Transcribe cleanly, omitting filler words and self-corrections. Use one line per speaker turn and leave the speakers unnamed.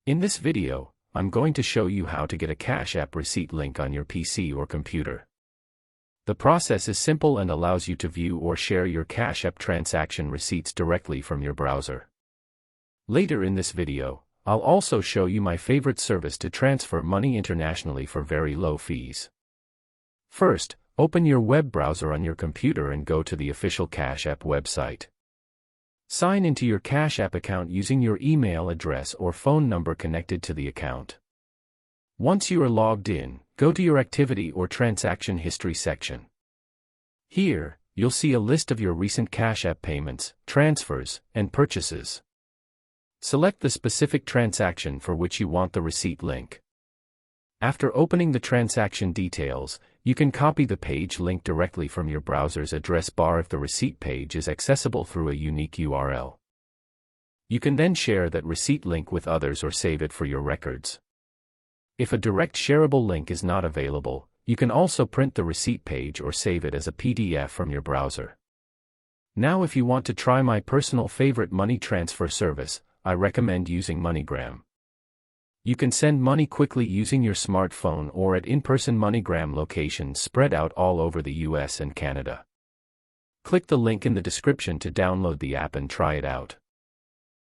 In this video, I'm going to show you how to get a Cash App receipt link on your PC or computer. The process is simple and allows you to view or share your Cash App transaction receipts directly from your browser. Later in this video, I'll also show you my favorite service to transfer money internationally for very low fees. First, open your web browser on your computer and go to the official Cash App website. Sign into your Cash App account using your email address or phone number connected to the account. Once you are logged in, go to your activity or transaction history section. Here, you'll see a list of your recent Cash App payments, transfers, and purchases. Select the specific transaction for which you want the receipt link. After opening the transaction details, you can copy the page link directly from your browser's address bar if the receipt page is accessible through a unique URL. You can then share that receipt link with others or save it for your records. If a direct shareable link is not available, you can also print the receipt page or save it as a PDF from your browser. Now, if you want to try my personal favorite money transfer service, I recommend using MoneyGram. You can send money quickly using your smartphone or at in-person MoneyGram locations spread out all over the US and Canada. Click the link in the description to download the app and try it out.